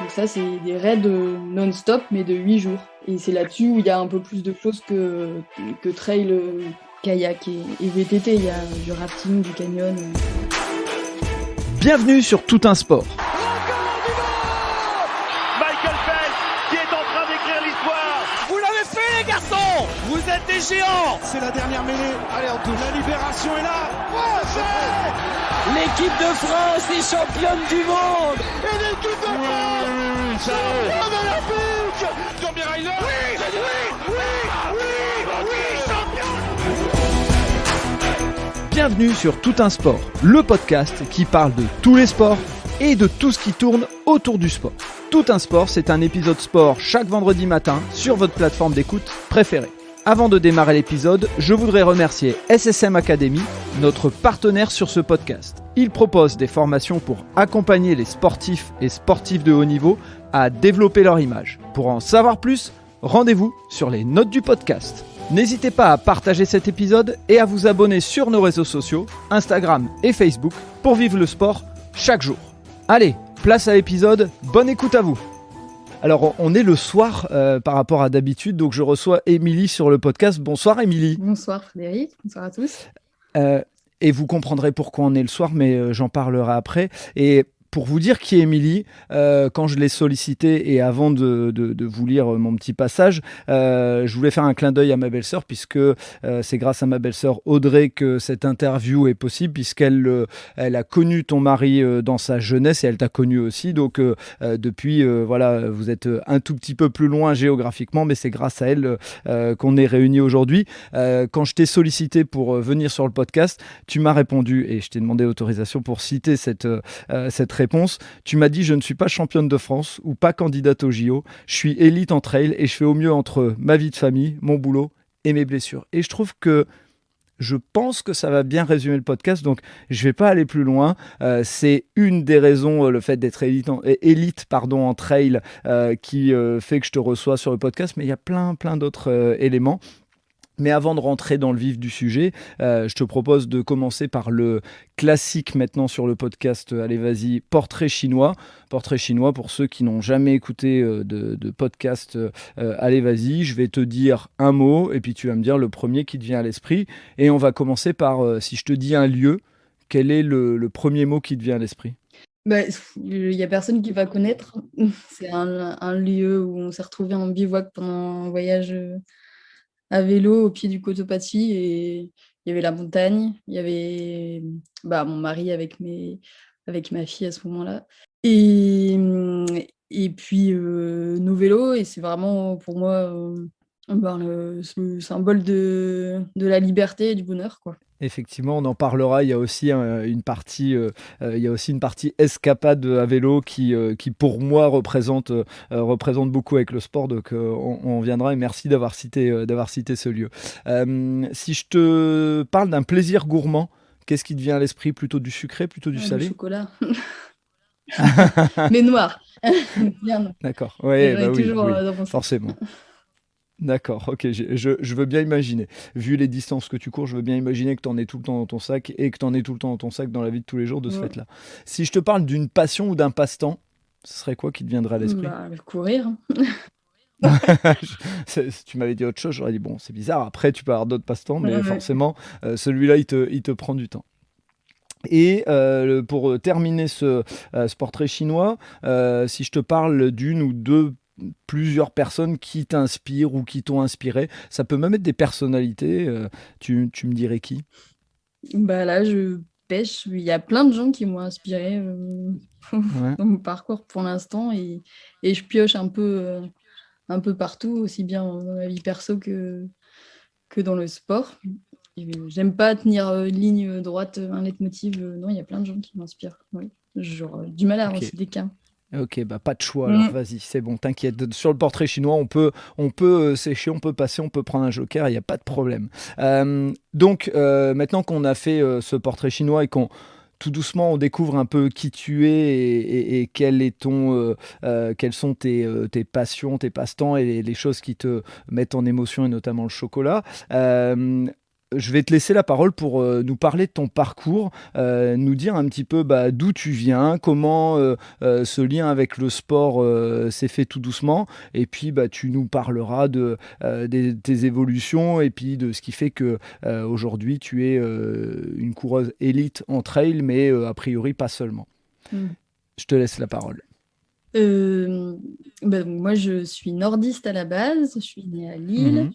Donc ça, c'est des raids non-stop, mais de 8 jours. Et c'est là-dessus où il y a un peu plus de choses que trail, kayak et VTT. Il y a du rafting, du canyon. Bienvenue sur Tout un sport. Michael Phelps qui est en train d'écrire l'histoire. Vous l'avez fait les garçons. Vous êtes des géants. C'est la dernière mêlée. Allez, on touche. La libération est là. L'équipe de France est championne du monde. Et l'équipe de France championne olympique. Tommy Reiner. Oui, champion. Bienvenue sur Tout un sport, le podcast qui parle de tous les sports et de tout ce qui tourne autour du sport. Tout un sport, c'est un épisode sport chaque vendredi matin sur votre plateforme d'écoute préférée. Avant de démarrer l'épisode, je voudrais remercier SSM Academy, notre partenaire sur ce podcast. Il propose des formations pour accompagner les sportifs et sportifs de haut niveau à développer leur image. Pour en savoir plus, rendez-vous sur les notes du podcast. N'hésitez pas à partager cet épisode et à vous abonner sur nos réseaux sociaux, Instagram et Facebook, pour vivre le sport chaque jour. Allez, place à l'épisode, bonne écoute à vous. Alors, on est le soir par rapport à d'habitude, donc je reçois Émilie sur le podcast. Bonsoir Émilie. Bonsoir Frédéric, bonsoir à tous. Et vous comprendrez pourquoi on est le soir, mais j'en parlerai après. Et pour vous dire qui est Émilie, quand je l'ai sollicitée et avant de vous lire mon petit passage, je voulais faire un clin d'œil à ma belle-sœur puisque c'est grâce à ma belle-sœur Audrey que cette interview est possible puisqu'elle elle a connu ton mari dans sa jeunesse et elle t'a connu aussi. Donc depuis, voilà, vous êtes un tout petit peu plus loin géographiquement, mais c'est grâce à elle qu'on est réunis aujourd'hui. Quand je t'ai sollicité pour venir sur le podcast, tu m'as répondu et je t'ai demandé autorisation pour citer cette réponse. Tu m'as dit: je ne suis pas championne de France ou pas candidate au JO, je suis élite en trail et je fais au mieux entre ma vie de famille, mon boulot et mes blessures. Et je pense que ça va bien résumer le podcast, donc je vais pas aller plus loin. C'est une des raisons, le fait d'être élite en trail, qui fait que je te reçois sur le podcast, mais il y a plein d'autres éléments. Mais avant de rentrer dans le vif du sujet, je te propose de commencer par le classique maintenant sur le podcast. Allez, vas-y, portrait chinois. Portrait chinois, pour ceux qui n'ont jamais écouté de podcast, allez, vas-y, je vais te dire un mot et puis tu vas me dire le premier qui te vient à l'esprit. Et on va commencer par, si je te dis un lieu, quel est le premier mot qui te vient à l'esprit ? Il n'y a personne qui va connaître. C'est un lieu où on s'est retrouvés en bivouac pendant un voyage à vélo au pied du Cotopaxi et il y avait la montagne, il y avait mon mari avec ma fille à ce moment-là et puis nos vélos, et c'est vraiment pour moi le symbole de la liberté et du bonheur, quoi. Effectivement, on en parlera. Il y a aussi une partie escapade à vélo qui pour moi représente beaucoup avec le sport. Donc on viendra, et merci d'avoir cité ce lieu. Si je te parle d'un plaisir gourmand, qu'est-ce qui te vient à l'esprit ? Plutôt du sucré, plutôt du salé ? Du chocolat. Mais noir. Bien noir. D'accord. Ouais, J'en ai oui, toujours oui, dans mon sac. forcément. D'accord, ok, je veux bien imaginer. Vu les distances que tu cours, je veux bien imaginer que tu en aies tout le temps dans ton sac et que tu en aies tout le temps dans ton sac dans la vie de tous les jours de ce Ouais. fait-là. Si je te parle d'une passion ou d'un passe-temps, ce serait quoi qui te viendrait à l'esprit ? Courir. Tu m'avais dit autre chose, j'aurais dit bon, c'est bizarre. Après, tu peux avoir d'autres passe-temps, mais Ouais. forcément, celui-là, il te prend du temps. Et pour terminer ce portrait chinois, si je te parle d'une ou plusieurs personnes qui t'inspirent ou qui t'ont inspiré, ça peut même être des personnalités, tu me dirais qui ? Là, je pêche. Il y a plein de gens qui m'ont inspiré Ouais. dans mon parcours pour l'instant, et je pioche un peu partout, aussi bien dans ma vie perso que dans le sport. Et j'aime pas tenir une ligne droite, un leitmotiv. Non, il y a plein de gens qui m'inspirent. Ouais. Genre du mal à Ok. avancer des cas. Ok, pas de choix, alors vas-y, c'est bon, t'inquiète. Sur le portrait chinois, on peut sécher, on peut passer, on peut prendre un joker, il n'y a pas de problème. Donc, maintenant qu'on a fait ce portrait chinois et qu'on tout doucement on découvre un peu qui tu es et quels sont tes passions, tes passe-temps et les choses qui te mettent en émotion, et notamment le chocolat. je vais te laisser la parole pour nous parler de ton parcours, nous dire un petit peu d'où tu viens, comment ce lien avec le sport s'est fait tout doucement, et puis tu nous parleras de tes évolutions et puis de ce qui fait que aujourd'hui tu es une coureuse élite en trail, mais a priori pas seulement. Je te laisse la parole. Moi, je suis nordiste à la base. Je suis née à Lille.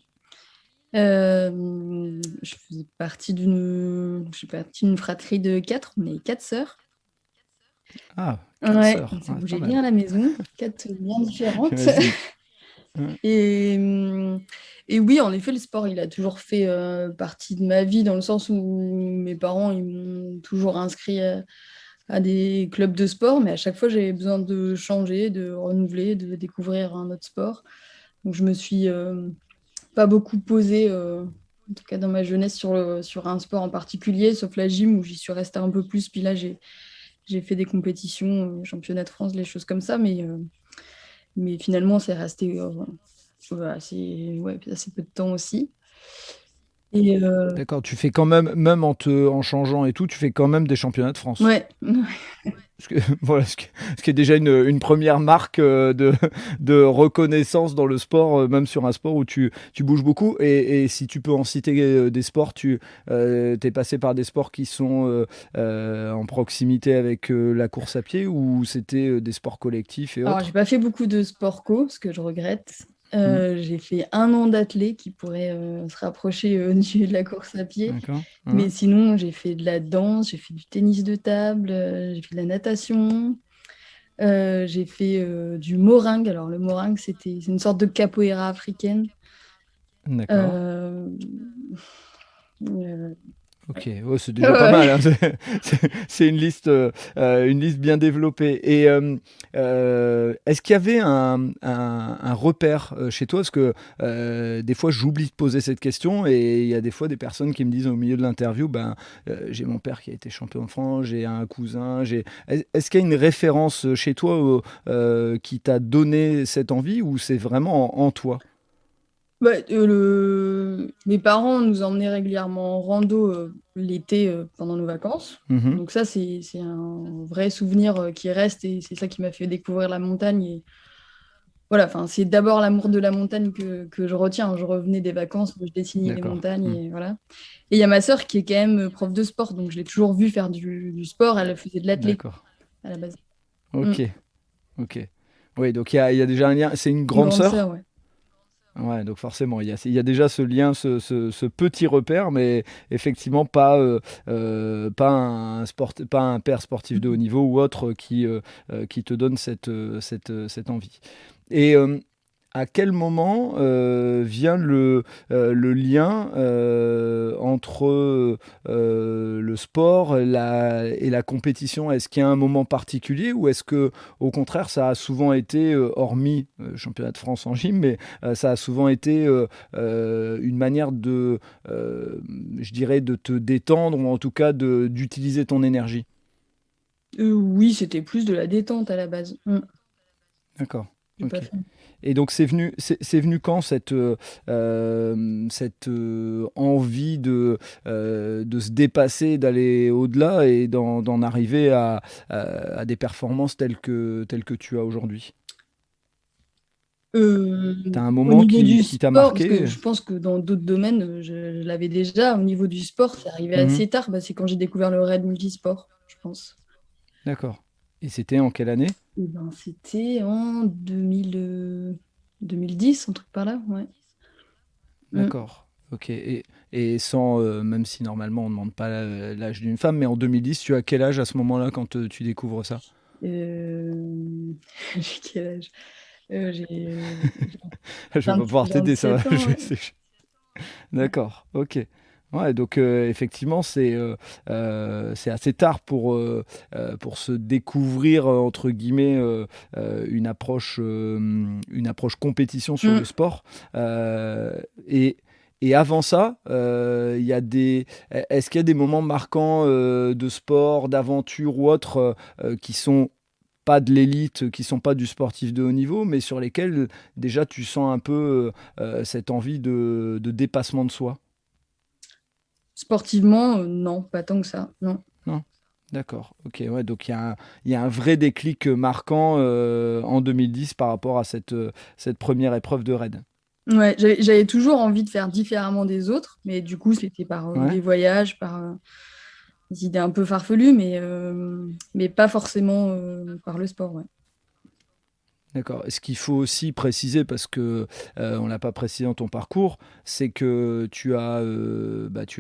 Je faisais partie d'une fratrie de 4. On est 4 sœurs. Ah, Ouais, sœurs. ça Ouais, bougeait pas bien à mal. la maison. 4 bien différentes. J'imagine. Ouais. Et oui, en effet, le sport, il a toujours fait partie de ma vie, dans le sens où mes parents, ils m'ont toujours inscrit à des clubs de sport, mais à chaque fois, j'avais besoin de changer, de renouveler, de découvrir un autre sport. Donc, je me suis pas beaucoup posée, en tout cas dans ma jeunesse, sur un sport en particulier, sauf la gym, où j'y suis restée un peu plus. Puis là, j'ai fait des compétitions, championnat de France, les choses comme ça, mais finalement, c'est resté assez peu de temps aussi. Et D'accord, tu fais quand même en changeant et tout, tu fais quand même des championnats de France. ouais, Voilà, ce qui est déjà une première marque de reconnaissance dans le sport, même sur un sport où tu bouges beaucoup. Et si tu peux en citer des sports, t'es passé par des sports qui sont en proximité avec la course à pied, ou c'était des sports collectifs et Alors, j'ai autres? pas fait beaucoup de sport co, ce que je regrette. Mm. J'ai fait 1 an d'athlé qui pourrait se rapprocher de la course à pied. D'accord. Mais Hein. sinon, j'ai fait de la danse, j'ai fait du tennis de table, j'ai fait de la natation, j'ai fait du moringue. Alors, le moringue, c'est une sorte de capoeira africaine. D'accord. Euh, euh, Ok, oh, c'est déjà pas mal, ouais. hein. C'est une liste bien développée. Et est-ce qu'il y avait un repère chez toi? Parce que des fois, j'oublie de poser cette question, et il y a des fois des personnes qui me disent au milieu de l'interview, j'ai mon père qui a été champion de France, j'ai un cousin. Est-ce qu'il y a une référence chez toi qui t'a donné cette envie, ou c'est vraiment en toi? Mes parents nous emmenaient régulièrement en rando l'été pendant nos vacances. Mhm. Donc ça, c'est un vrai souvenir qui reste, et c'est ça qui m'a fait découvrir la montagne. Et voilà, enfin, c'est d'abord l'amour de la montagne que je retiens. Je revenais des vacances, je dessinais les D'accord. montagnes, Mm. et voilà. Et il y a ma sœur qui est quand même prof de sport, donc je l'ai toujours vue faire du sport. Elle faisait de l'athlé D'accord. à la base. Mm. Ok. Ok. Oui, donc il y a déjà un lien. C'est une Une grande grande sœur? sœur, ouais. Ouais, donc forcément, il y a déjà ce lien, ce petit repère, mais effectivement pas un père sportif de haut niveau ou autre qui te donne cette envie. Et à quel moment vient le lien entre le sport et la compétition? Est-ce qu'il y a un moment particulier, ou est-ce que au contraire ça a souvent été, hormis championnat de France en gym, mais ça a souvent été une manière je dirais, de te détendre, ou en tout cas d'utiliser ton énergie? Oui, c'était plus de la détente à la base. D'accord. J'ai pas Ok. fait. Et donc c'est venu quand cette envie de se dépasser, d'aller au-delà et d'en arriver à des performances telles que tu as aujourd'hui? Euh, T'as un Au moment niveau qui, du qui t'a sport, parce que marqué? je pense que dans d'autres domaines, je l'avais déjà. Au niveau du sport, c'est arrivé Mhm. assez tard. C'est quand j'ai découvert le raid multisport, je pense. D'accord. Et c'était en quelle année? Et ben, c'était en 2010, un truc par là, ouais. Mm. D'accord. Ok. Et sans, même si normalement on ne demande pas l'âge d'une femme, mais en 2010, tu as quel âge à ce moment-là quand tu découvres ça? J'ai quel âge? J'ai Je vais pas pouvoir t'aider, ça va. 27 ans, ouais. D'accord, ok. Ouais, donc effectivement, c'est assez tard pour se découvrir, entre guillemets, une approche compétition sur le Mm. sport. Et, et avant ça, est-ce qu'il y a des moments marquants de sport, d'aventure ou autres, qui sont pas de l'élite, qui sont pas du sportif de haut niveau, mais sur lesquels déjà tu sens un peu cette envie de dépassement de soi? Sportivement, non, pas tant que ça, non. Non? D'accord, OK, ouais, donc il y a un vrai déclic, marquant, en 2010 par rapport à cette première épreuve de raid. Ouais, j'avais toujours envie de faire différemment des autres, mais du coup, c'était par Ouais? des voyages, par des idées un peu farfelues, mais pas forcément par le sport, ouais. D'accord. Ce qu'il faut aussi préciser, parce que on l'a pas précisé dans ton parcours, c'est que tu as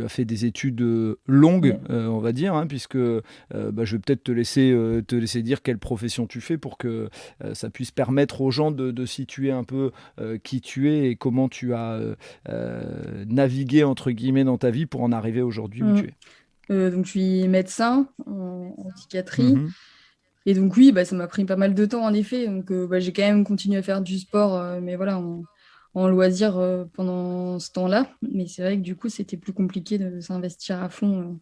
fait des études longues, Ouais. on va dire, hein, puisque je vais peut-être te laisser dire quelle profession tu fais pour que ça puisse permettre aux gens de situer un peu qui tu es et comment tu as navigué entre guillemets dans ta vie pour en arriver aujourd'hui où Mm. tu es. Donc, je suis médecin en psychiatrie. Mhm. Et donc, oui, bah, ça m'a pris pas mal de temps, en effet. Donc, bah, j'ai quand même continué à faire du sport, mais voilà, en loisir pendant ce temps-là. Mais c'est vrai que du coup, c'était plus compliqué de s'investir à fond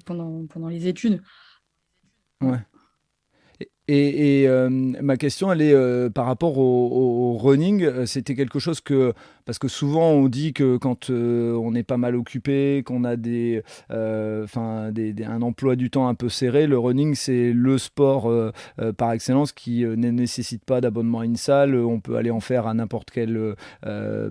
pendant les études. Ouais. Ouais. Ma question, elle est par rapport au running. C'était quelque chose que, parce que souvent on dit que quand on est pas mal occupé, qu'on a un emploi du temps un peu serré, le running c'est le sport par excellence qui ne nécessite pas d'abonnement à une salle. On peut aller en faire à n'importe quelle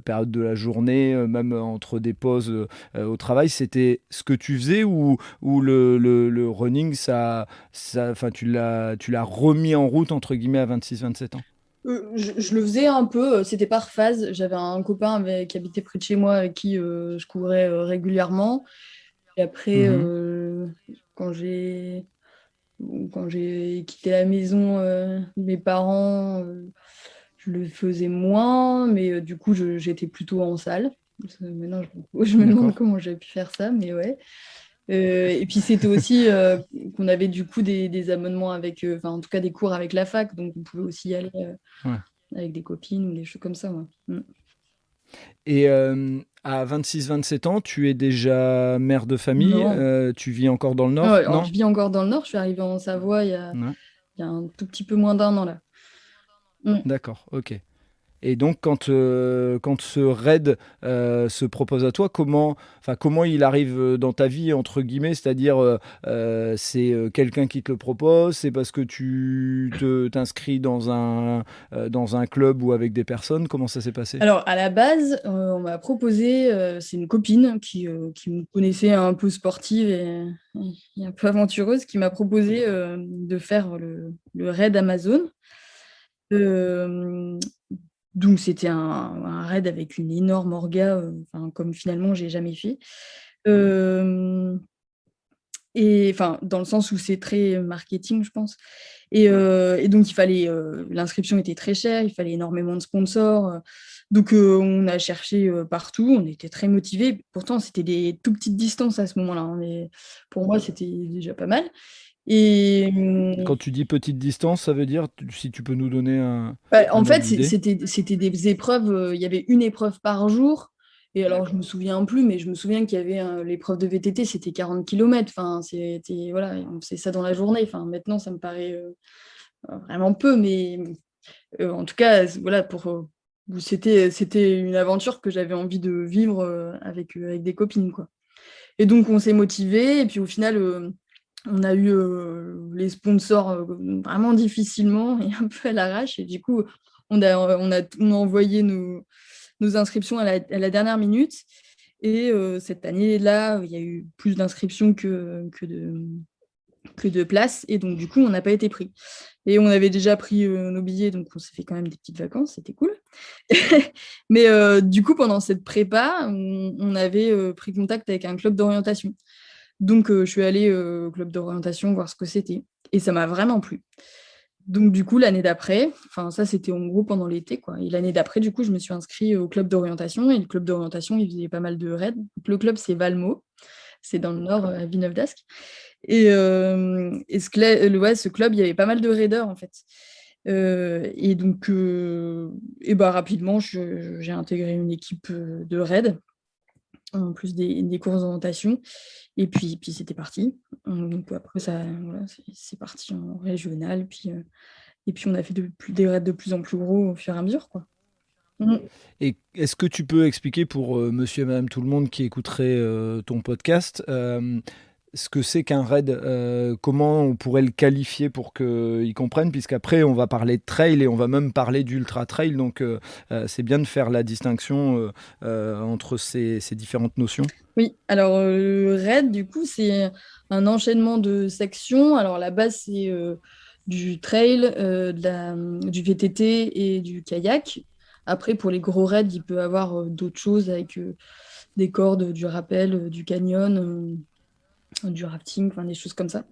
période de la journée, même entre des pauses au travail. C'était ce que tu faisais ou le running, enfin, tu l'as remis en route, entre guillemets, à 26-27 ans. Je le faisais un peu, c'était par phase. J'avais un copain qui habitait près de chez moi avec qui je courais régulièrement. Et après, Mhm. quand j'ai quand j'ai quitté la maison de mes parents, je le faisais moins, mais du coup, j'étais plutôt en salle. Maintenant, je me demande D'accord. comment j'ai pu faire ça, mais ouais. Et puis, c'était aussi qu'on avait du coup des abonnements avec, enfin, en tout cas, des cours avec la fac, donc on pouvait aussi y aller Ouais. avec des copines ou des choses comme ça. Ouais. Mm. Et à 26-27 ans, tu es déjà mère de famille. Non. Tu vis encore dans le Ouais, Nord, alors, je non? vis encore dans le Nord, je suis arrivée en Savoie Ouais. il y a un tout petit peu moins d'un an là. Mm. D'accord, ok. Et donc, quand ce raid se propose à toi, comment il arrive dans ta vie, entre guillemets, c'est-à-dire, c'est quelqu'un qui te le propose, c'est parce que t'inscris dans un club ou avec des personnes, comment ça s'est passé? Alors, à la base, on m'a proposé, c'est une copine qui me connaissait un peu sportive et un peu aventureuse, qui m'a proposé de faire le raid Amazon. Euh, donc, c'était un raid avec une énorme orga, enfin, comme finalement, j'ai jamais fait. Euh, et enfin, dans le sens où c'est très marketing, je pense. Et donc, l'inscription était très chère, il fallait énormément de sponsors. Donc, on a cherché partout, on était très motivés. Pourtant, c'était des tout petites distances à ce moment-là, hein, mais pour moi, c'était déjà pas mal. Et Quand tu dis petite distance, ça veut dire, si tu peux nous donner bah, en un fait, ordre d'idée? c'était des épreuves, il y avait une épreuve par jour. Et alors, je me souviens plus, mais je me souviens qu'il y avait l'épreuve de VTT, c'était 40 kilomètres. Enfin, voilà, on faisait ça dans la journée. Enfin, maintenant, ça me paraît vraiment peu, mais en tout cas, voilà, c'était une aventure que j'avais envie de vivre avec des copines, quoi. Et donc, on s'est motivés, et puis au final, on a eu les sponsors vraiment difficilement et un peu à l'arrache. Et du coup, on a envoyé nos inscriptions à la dernière minute. Et cette année-là, il y a eu plus d'inscriptions que de places. Et donc, du coup, on n'a pas été pris. Et on avait déjà pris nos billets, donc on s'est fait quand même des petites vacances, c'était cool. Mais du coup, pendant cette prépa, on avait pris contact avec un club d'orientation. Donc, je suis allée au club d'orientation voir ce que c'était. Et ça m'a vraiment plu. Donc, du coup, l'année d'après, enfin, ça, c'était en gros pendant l'été, quoi. Et l'année d'après, du coup, je me suis inscrite au club d'orientation. Et le club d'orientation, il faisait pas mal de raids. Donc, le club, c'est Valmo. C'est dans le nord, à Villeneuve-d'Ascq. Ouais, ce club, il y avait pas mal de raiders, en fait. Et donc, bah, rapidement, j'ai intégré une équipe de raid, en plus des courses d'orientation. Et puis c'était parti. Donc après, voilà, c'est parti en régional. Et puis on a fait des raids de plus en plus gros au fur et à mesure, quoi. Mmh. Et est-ce que tu peux expliquer pour monsieur et madame tout le monde qui écouterait ton podcast ce que c'est qu'un raid, comment on pourrait le qualifier pour qu'ils comprennent, puisqu'après on va parler de trail et on va même parler d'ultra trail, donc c'est bien de faire la distinction entre ces différentes notions. Oui, alors le raid, du coup, c'est un enchaînement de sections. Alors la base, c'est du trail, du VTT et du kayak. Après, pour les gros raids, il peut y avoir d'autres choses avec des cordes, du rappel, du canyon, du rafting, enfin des choses comme ça.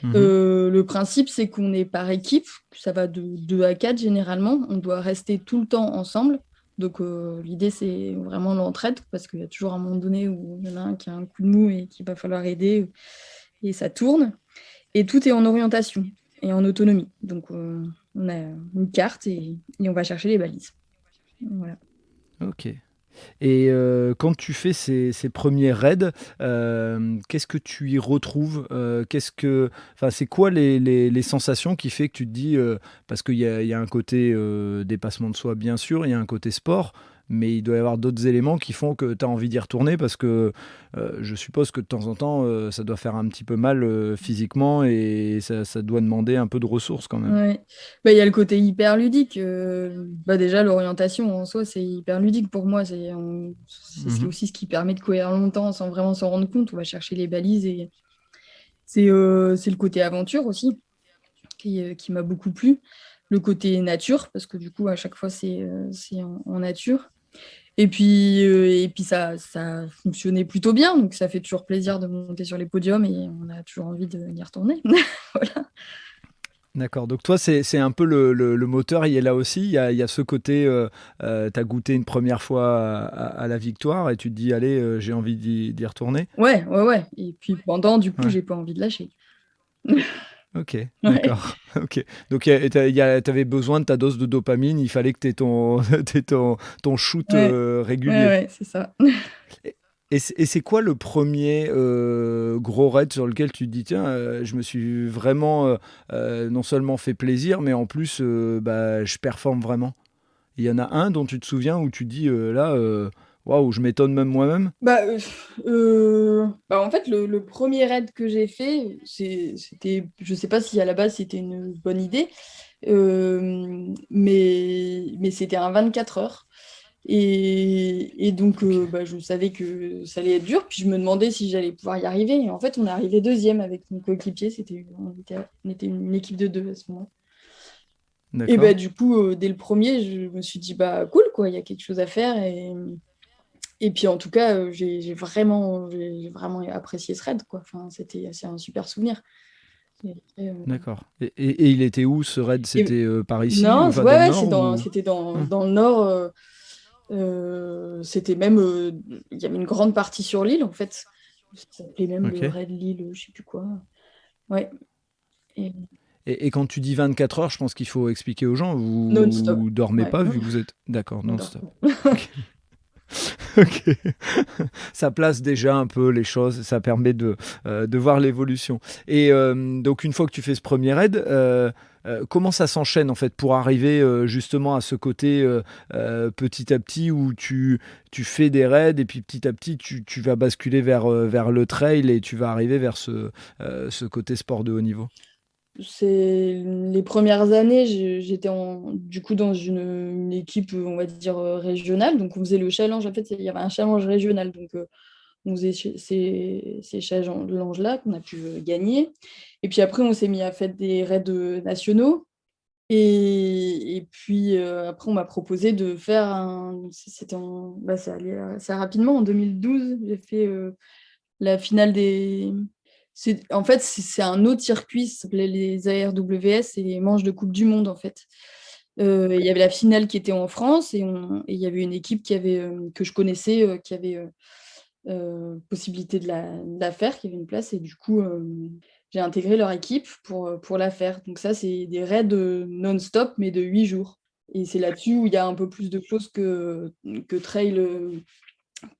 Mhm. Le principe, c'est qu'on est par équipe, ça va de 2 à 4 généralement. On doit rester tout le temps ensemble. Donc l'idée, c'est vraiment l'entraide, parce qu'il y a toujours un moment donné où il y en a un qui a un coup de mou et qu'il va falloir aider, et ça tourne. Et tout est en orientation et en autonomie. Donc on a une carte et on va chercher les balises. Voilà. Ok. Et quand tu fais ces premiers raids, qu'est-ce que tu y retrouves enfin, c'est quoi les sensations qui fait que tu te dis, parce qu'il y a un côté dépassement de soi, bien sûr, il y a un côté sport, mais il doit y avoir d'autres éléments qui font que tu as envie d'y retourner, parce que je suppose que de temps en temps, ça doit faire un petit peu mal physiquement et ça doit demander un peu de ressources quand même. Ouais. Bah, il y a le côté hyper ludique. Bah, déjà, l'orientation en soi, c'est hyper ludique pour moi. C'est Mhm. aussi ce qui permet de courir longtemps sans vraiment s'en rendre compte. On va chercher les balises et c'est le côté aventure aussi qui m'a beaucoup plu. Le côté nature, parce que du coup, à chaque fois, c'est en nature. Et puis ça fonctionnait plutôt bien. Donc, ça fait toujours plaisir de monter sur les podiums et on a toujours envie d'y retourner. Voilà. D'accord, donc toi, c'est un peu le moteur, il est là aussi. Il y a ce côté, tu as goûté une première fois à la victoire et tu te dis, allez, j'ai envie d'y retourner. Ouais, ouais, ouais. Et puis pendant, du coup, Ouais, j'ai pas envie de lâcher. ok, Ouais, d'accord. Ok. Donc, t'avais besoin de ta dose de dopamine, il fallait que tu aies ton shoot ouais, ouais, régulier. ouais, c'est ça. Et, et c'est quoi le premier gros raid sur lequel tu te dis, tiens, je me suis vraiment non seulement fait plaisir, mais en plus, bah, je performe vraiment? Il y en a un dont tu te souviens où tu dis là, waouh, je m'étonne même moi-même. En fait, le premier raid que j'ai fait, c'était, je sais pas si à la base c'était une bonne idée, mais c'était un 24 heures. Et donc, Ok, je savais que ça allait être dur, puis je me demandais si j'allais pouvoir y arriver. Et en fait, on est arrivé deuxième avec mon coéquipier. On était une équipe de deux à ce moment. Et d'accord, du coup, dès le premier, je me suis dit, bah cool, quoi, il y a quelque chose à faire. Et puis, en tout cas, j'ai vraiment apprécié ce raid, quoi. Enfin, c'est un super souvenir. Et, d'accord. Et il était où ce raid? et- C'était par ici, non, enfin ouais, dans le ouais, nord ou... c'était dans, Ah, dans le nord. C'était même, il y avait une grande partie sur l'île, en fait. Ça s'appelait même le ok. raid Lille, je sais plus quoi. Ouais, et Et quand tu dis 24 heures, je pense qu'il faut expliquer aux gens, non-stop. vous dormez Ouais, pas vu que vous êtes... D'accord, on dort non-stop. pas. Ok. Ok. Ça place déjà un peu les choses, ça permet de voir l'évolution. Et donc une fois que tu fais ce premier raid, comment ça s'enchaîne en fait pour arriver justement à ce côté petit à petit où tu fais des raids et puis petit à petit tu vas basculer vers le trail et tu vas arriver vers ce côté sport de haut niveau. C'est les premières années, j'étais du coup dans une équipe, on va dire, régionale. Donc, on faisait le challenge. En fait, il y avait un challenge régional. Donc, on faisait ces challenges-là qu'on a pu gagner. Et puis après, on s'est mis à faire des raids nationaux. Et puis après, on m'a proposé de faire ça allait assez rapidement. En 2012, j'ai fait la finale des. En fait, c'est un autre circuit, ça s'appelait les ARWS, c'est les manches de Coupe du Monde, en fait. Il y avait la finale qui était en France et il y avait une équipe que je connaissais qui avait possibilité de la faire, qui avait une place. Et du coup, j'ai intégré leur équipe pour la faire. Donc ça, c'est des raids non-stop, mais de 8 jours. Et c'est là-dessus où il y a un peu plus de choses que trail,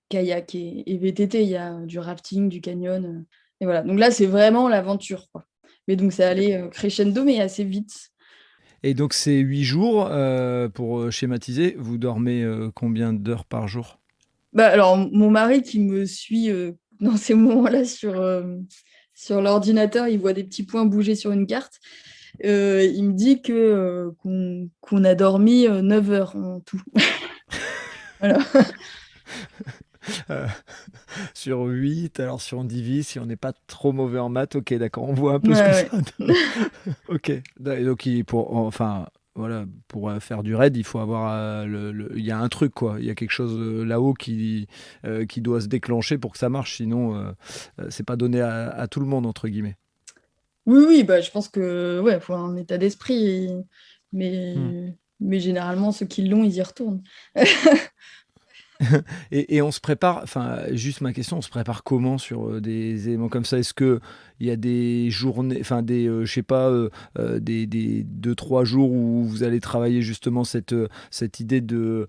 kayak et VTT. Il y a du rafting, du canyon. Et voilà. Donc là, c'est vraiment l'aventure, quoi. Mais donc, ça allait crescendo, mais assez vite. Et donc ces 8 jours, pour schématiser, vous dormez combien d'heures par jour? Bah, alors, mon mari qui me suit dans ces moments-là sur l'ordinateur, il voit des petits points bouger sur une carte. Il me dit qu'on a dormi 9 heures en tout. Voilà. Euh, Sur 8, alors si on divise, si on n'est pas trop mauvais en maths, ok, d'accord, on voit un peu ce que Ouais, ça donne. Ok, donc voilà, pour faire du raid, il faut avoir il y a un truc quoi, il y a quelque chose là-haut qui doit se déclencher pour que ça marche, sinon c'est pas donné à tout le monde entre guillemets. oui, oui, bah, je pense que ouais, faut un état d'esprit. Hmm. Mais généralement, ceux qui l'ont, ils y retournent. Et on se prépare, enfin, juste ma question, on se prépare comment sur des éléments comme ça? Est-ce que il y a des journées, enfin je sais pas, des 2, 3 jours où vous allez travailler justement cette idée de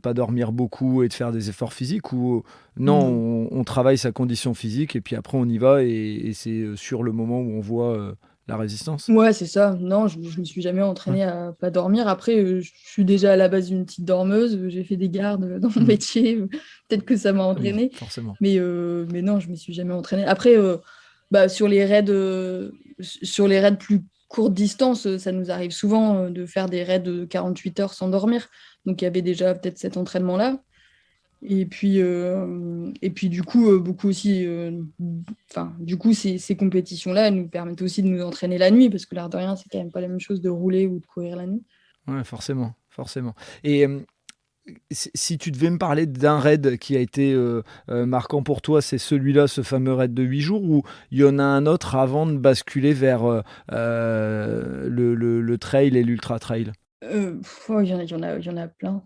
pas dormir beaucoup et de faire des efforts physiques, ou non, Non. on travaille sa condition physique et puis après on y va et c'est sur le moment où on voit la résistance? Ouais, c'est ça. Non, je me suis jamais Ouais. entraînée à pas dormir. Après, je suis déjà à la base une petite dormeuse. J'ai fait des gardes dans mon Hmm. métier. Peut-être que ça m'a Oui, entraînée. forcément. Mais non, je me suis jamais entraînée. Après, bah, sur les raids plus courte distance, ça nous arrive souvent de faire des raids de 48 heures sans dormir. Donc, il y avait déjà peut-être cet entraînement-là. Et puis du coup, beaucoup aussi, enfin, du coup, ces compétitions-là, elles nous permettent aussi de nous entraîner la nuit, parce que l'air de rien, c'est quand même pas la même chose de rouler ou de courir la nuit. Ouais, forcément, forcément. Et si tu devais me parler d'un raid qui a été marquant pour toi, c'est celui-là, ce fameux raid de 8 jours, ou il y en a un autre avant de basculer vers le trail et l'ultra trail? Oh, il y en a plein.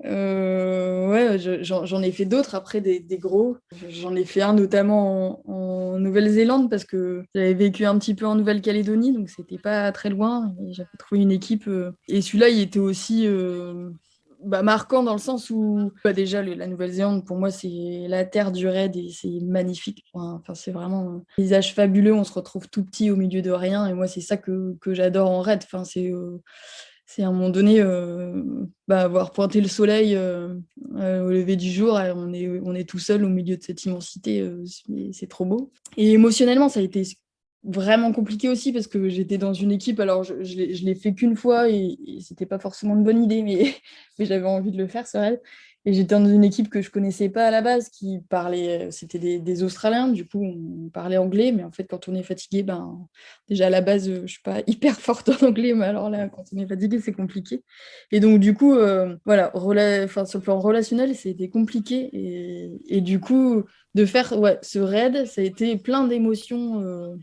Ouais, j'en ai fait d'autres après des gros. J'en ai fait un notamment en Nouvelle-Zélande parce que j'avais vécu un petit peu en Nouvelle-Calédonie, donc c'était pas très loin. Et j'avais trouvé une équipe. Et celui-là, il était aussi bah, marquant dans le sens où bah, déjà la Nouvelle-Zélande, pour moi, c'est la terre du raid et c'est magnifique. Enfin, c'est vraiment un paysage fabuleux. On se retrouve tout petit au milieu de rien. Et moi, c'est ça que j'adore en raid. Enfin, c'est à un moment donné, bah, voir pointer le soleil au lever du jour, on est tout seul au milieu de cette immensité, c'est trop beau. Et émotionnellement, ça a été vraiment compliqué aussi parce que j'étais dans une équipe, alors je l'ai fait qu'une fois et c'était pas forcément une bonne idée, mais, mais j'avais envie de le faire, ce rêve. Et j'étais dans une équipe que je connaissais pas à la base, qui parlait, c'était des Australiens, du coup on parlait anglais, mais en fait quand on est fatigué, ben déjà à la base je suis pas hyper forte en anglais, mais alors là quand on est fatigué c'est compliqué. Et donc du coup voilà, enfin, sur le plan relationnel c'était compliqué et du coup de faire ouais, ce raid, ça a été plein d'émotions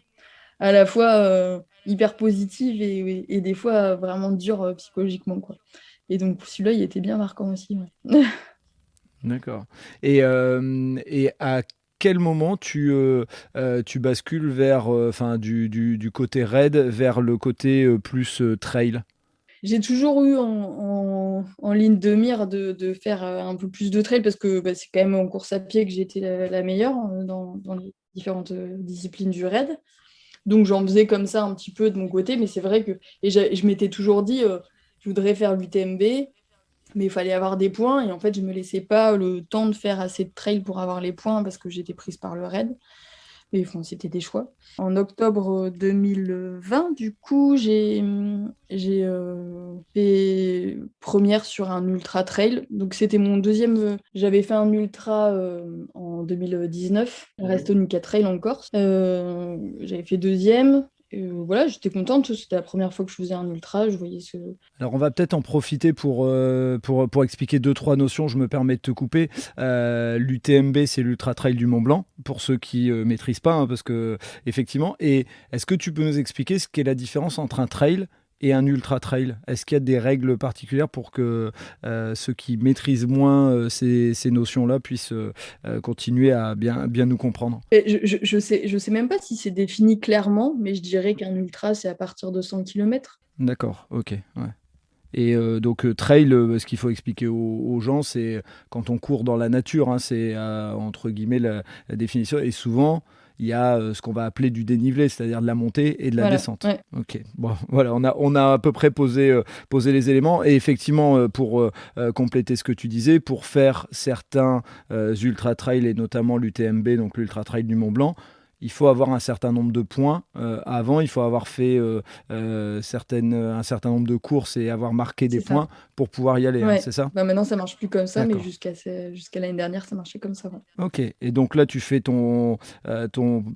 à la fois hyper positives et des fois vraiment dures psychologiquement quoi. Et donc celui-là il était bien marquant aussi. Ouais. D'accord. Et à quel moment tu bascules vers, enfin, du côté raid vers le côté plus trail? J'ai toujours eu en ligne de mire de faire un peu plus de trail parce que bah, c'est quand même en course à pied que j'étais la meilleure dans les différentes disciplines du raid. Donc j'en faisais comme ça un petit peu de mon côté, mais c'est vrai que et je m'étais toujours dit je voudrais faire l'UTMB, mais il fallait avoir des points et en fait je me laissais pas le temps de faire assez de trail pour avoir les points parce que j'étais prise par le raid. Mais bon, c'était des choix. En octobre 2020, du coup, j'ai fait première sur un ultra trail. Donc, c'était mon deuxième. J'avais fait un ultra en 2019, Resto Nica Trail en Corse. J'avais fait deuxième. Voilà, j'étais contente. C'était la première fois que je faisais un ultra. Je voyais ce. Alors, on va peut-être en profiter pour expliquer deux, trois notions. Je me permets de te couper. L'UTMB, c'est l'Ultra Trail du Mont Blanc, pour ceux qui ne maîtrisent pas, hein, parce que, effectivement. Et est-ce que tu peux nous expliquer ce qu'est la différence entre un trail et un ultra trail? Est-ce qu'il y a des règles particulières pour que ceux qui maîtrisent moins ces notions-là puissent continuer à bien nous comprendre? Et je sais même pas si c'est défini clairement, mais je dirais qu'un ultra, c'est à partir de 100 km. D'accord, ok. Ouais. Et donc trail, ce qu'il faut expliquer aux gens, c'est quand on court dans la nature, hein, c'est entre guillemets la définition. Et souvent, il y a ce qu'on va appeler du dénivelé, c'est-à-dire de la montée et de la Voilà, descente. ouais. Ok, bon, voilà, on a à peu près posé les éléments. Et effectivement, pour compléter ce que tu disais, pour faire certains ultra-trails, et notamment l'UTMB, donc l'Ultra-Trail du Mont-Blanc, il faut avoir un certain nombre de points. Avant, il faut avoir fait un certain nombre de courses et avoir marqué des C'est ça. points pour pouvoir y aller, hein, Ouais. c'est ça? Bah, maintenant, ça marche plus comme ça, mais D'accord. jusqu'à l'année dernière, ça marchait comme ça. Ouais. Ok. Et donc là, tu fais ton